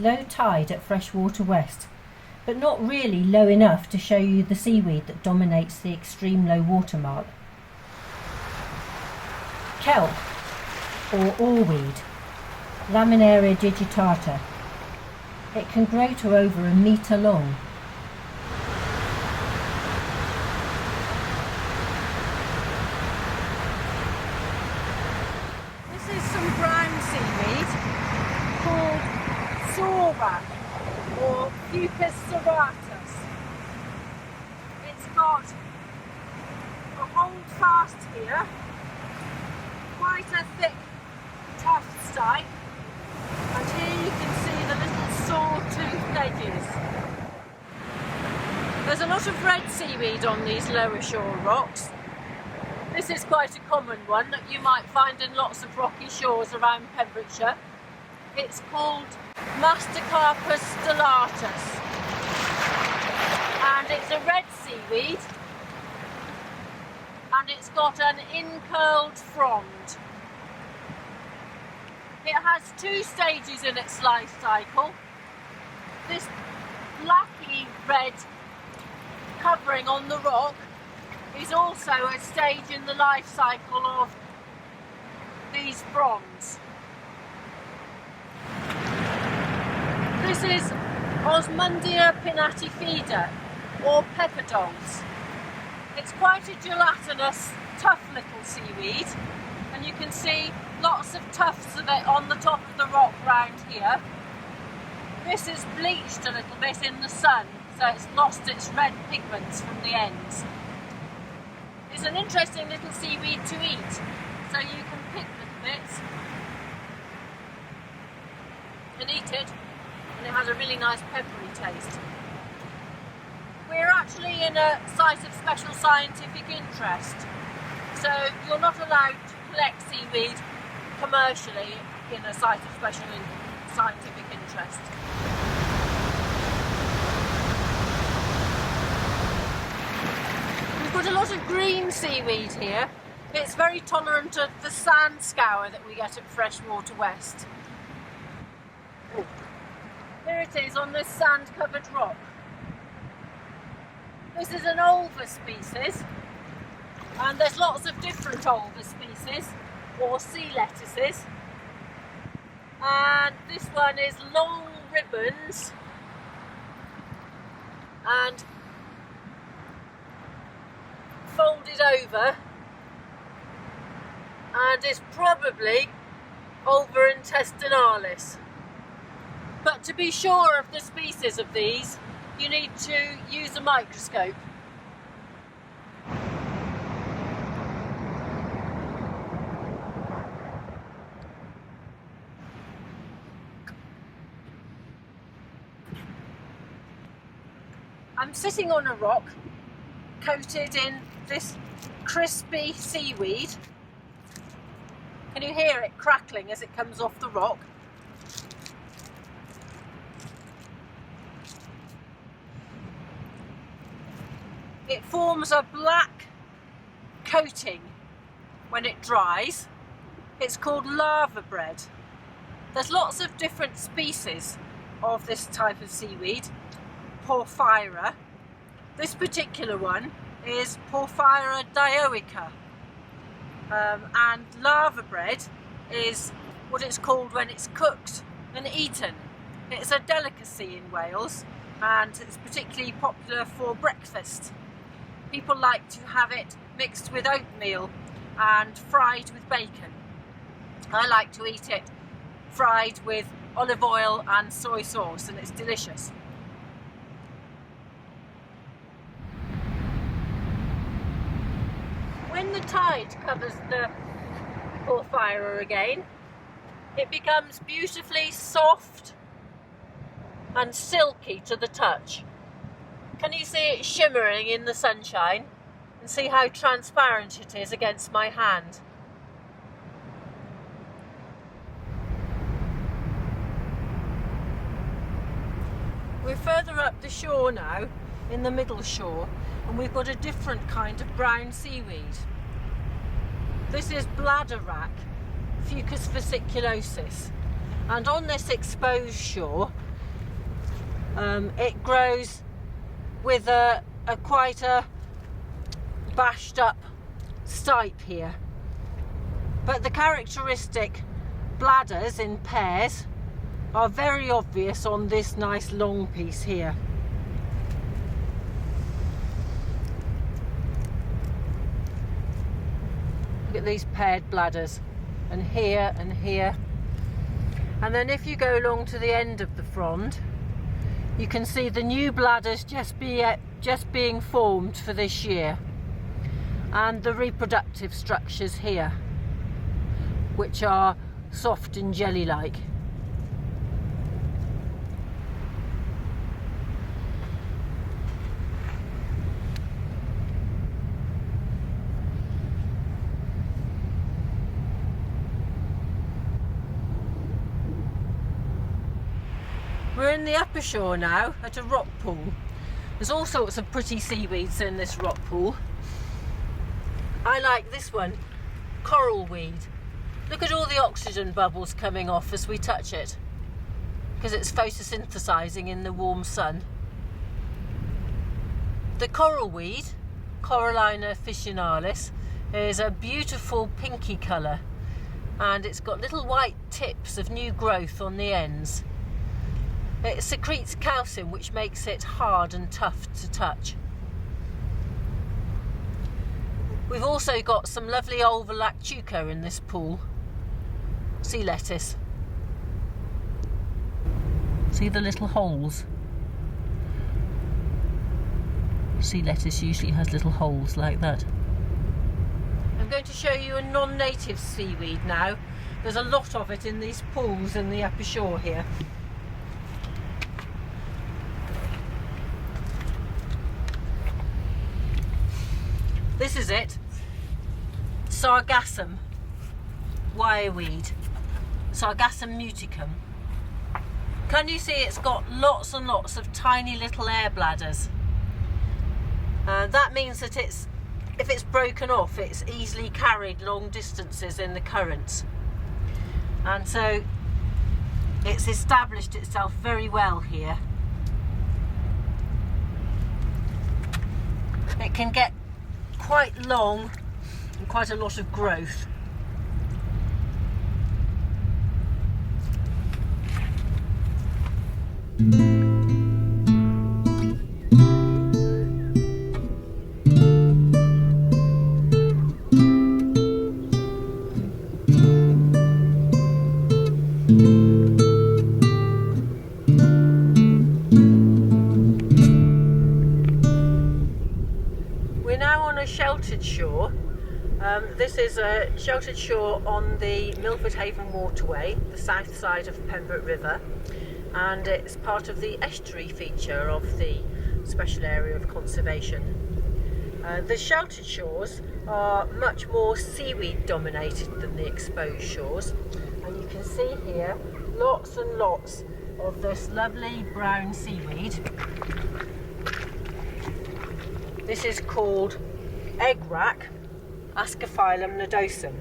low tide at Freshwater West, but not really low enough to show you the seaweed that dominates the extreme low water mark. Kelp, or oarweed, Laminaria digitata. It can grow to over a metre long. This is some brown seaweed called sawrack or Fucus serratus. It's got a hold fast here, quite a thick tough stipe, and here you can see the little saw-toothed edges. There's a lot of red seaweed on these lower shore rocks. This is quite a common one that you might find in lots of rocky shores around Pembrokeshire. It's called Mastercarpus stellatus, and it's a red seaweed, and it's got an incurled frond. It has two stages in its life cycle. This blacky red covering on the rock is also a stage in the life cycle of these fronds. This is Osmundia pinnatifida, or pepperdols. It's quite a gelatinous, tough little seaweed, and you can see lots of tufts of it on the top of the rock round here. This is bleached a little bit in the sun, so it's lost its red pigments from the ends. It's an interesting little seaweed to eat, so you can pick little bits and eat it, and it has a really nice peppery taste. We're actually in a site of special scientific interest, so you're not allowed to collect seaweed commercially in a site of special scientific interest. We've got a lot of green seaweed here. It's very tolerant of the sand scour that we get at Freshwater West. Here it is on this sand-covered rock. This is an ulva species, and there's lots of different ulva species, or sea lettuces. And this one is long ribbons and folded over, and is probably ulva intestinalis. But to be sure of the species of these, you need to use a microscope. I'm sitting on a rock coated in this crispy seaweed. Can you hear it crackling as it comes off the rock? It forms a black coating when it dries. It's called lava bread. There's lots of different species of this type of seaweed. Porphyra. This particular one is Porphyra dioica, and lava bread is what it's called when it's cooked and eaten. It's a delicacy in Wales, and it's particularly popular for breakfast. People like to have it mixed with oatmeal and fried with bacon. I like to eat it fried with olive oil and soy sauce, and it's delicious. When the tide covers the Porphyra again, it becomes beautifully soft and silky to the touch. Can you see it shimmering in the sunshine? And see how transparent it is against my hand? We're further up the shore now, in the middle shore, and we've got a different kind of brown seaweed. This is bladderwrack, Fucus vesiculosus, and on this exposed shore It grows with a quite a bashed up stipe here, but the characteristic bladders in pairs are very obvious on this nice long piece here. Look at these paired bladders, and here and here. And then if you go along to the end of the frond, you can see the new bladders just being formed for this year, and the reproductive structures here, which are soft and jelly-like. We're in the upper shore now at a rock pool. There's all sorts of pretty seaweeds in this rock pool. I like this one, coral weed. Look at all the oxygen bubbles coming off as we touch it, because it's photosynthesizing in the warm sun. The coral weed, Corallina officinalis, is a beautiful pinky colour, and it's got little white tips of new growth on the ends. It secretes calcium, which makes it hard and tough to touch. We've also got some lovely Ulva lactuca in this pool. Sea lettuce. See the little holes? Sea lettuce usually has little holes like that. I'm going to show you a non-native seaweed now. There's a lot of it in these pools in the upper shore here. This is it, Sargassum wireweed, Sargassum muticum. Can you see it's got lots and lots of tiny little air bladders? That means that if it's broken off, it's easily carried long distances in the currents. And so it's established itself very well here. It can get quite long and quite a lot of growth. We're now on a sheltered shore. This is a sheltered shore on the Milford Haven waterway, the south side of Pembroke River, and it's part of the estuary feature of the special area of conservation. The sheltered shores are much more seaweed dominated than the exposed shores, and you can see here lots and lots of this lovely brown seaweed. This is called egg-rack, Ascophyllum nodosum,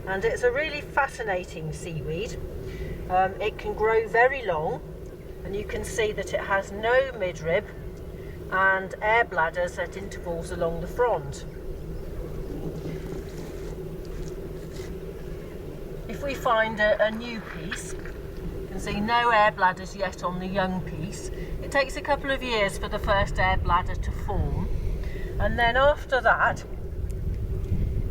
and it's a really fascinating seaweed. It can grow very long, and you can see that it has no midrib and air bladders at intervals along the frond. If we find a new piece, you can see no air bladders yet on the young piece. It takes a couple of years for the first air bladder to form, and then after that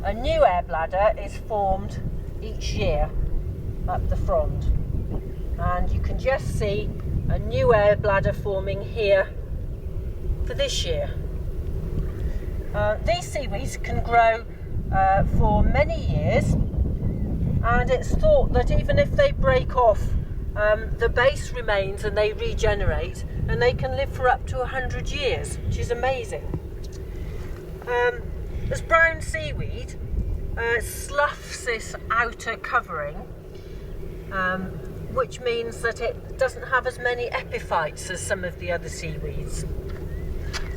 a new air bladder is formed each year up the frond, and you can just see a new air bladder forming here for this year. These seaweeds can grow for many years, and it's thought that even if they break off, the base remains and they regenerate, and they can live for up to 100 years, which is amazing. This brown seaweed sloughs this outer covering, which means that it doesn't have as many epiphytes as some of the other seaweeds.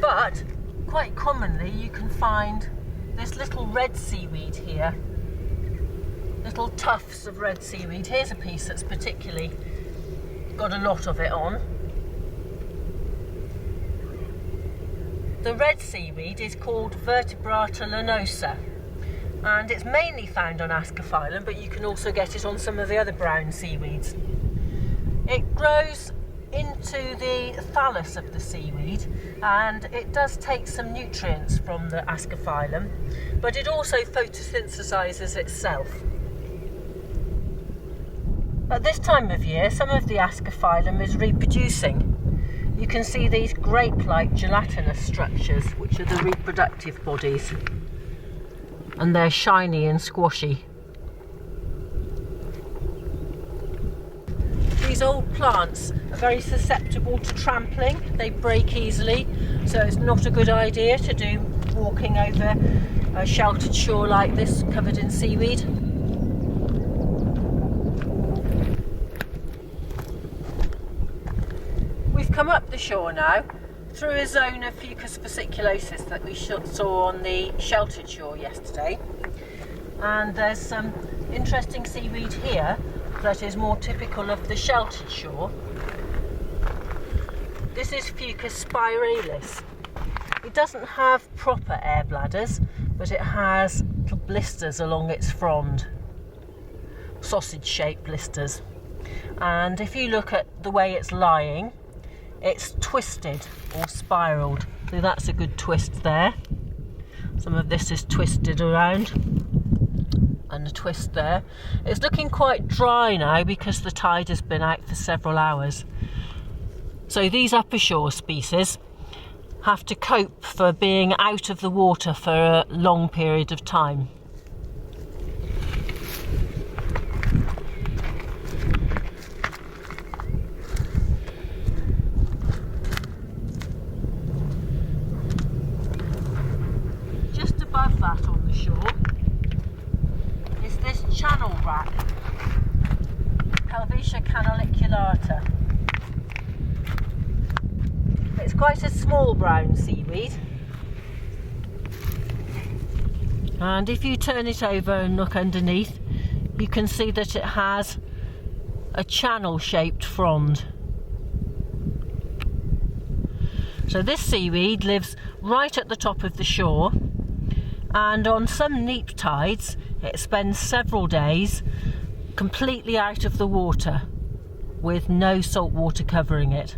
But quite commonly you can find this little red seaweed here, little tufts of red seaweed. Here's a piece that's particularly got a lot of it on. The red seaweed is called Vertebrata lanosa, and it's mainly found on Ascophyllum, but you can also get it on some of the other brown seaweeds. It grows into the thallus of the seaweed, and it does take some nutrients from the Ascophyllum, but it also photosynthesizes itself. At this time of year, some of the Ascophyllum is reproducing. You can see these grape-like gelatinous structures, which are the reproductive bodies, and they're shiny and squashy. These old plants are very susceptible to trampling. They break easily, so it's not a good idea to do walking over a sheltered shore like this covered in seaweed. We've come up the shore now through a zone of Fucus fasciculosus that we saw on the sheltered shore yesterday, and there's some interesting seaweed here that is more typical of the sheltered shore. This is Fucus spiralis. It doesn't have proper air bladders, but it has little blisters along its frond, sausage-shaped blisters. And if you look at the way it's lying, it's twisted or spiraled. So that's a good twist there. Some of this is twisted around, and a twist there. It's looking quite dry now because the tide has been out for several hours. So these upper shore species have to cope for being out of the water for a long period of time. Just above that on the shore is this channel rat, Helvetia canaliculata. It's quite a small brown seaweed, and if you turn it over and look underneath, you can see that it has a channel-shaped frond. So this seaweed lives right at the top of the shore, and on some neap tides it spends several days completely out of the water with no salt water covering it.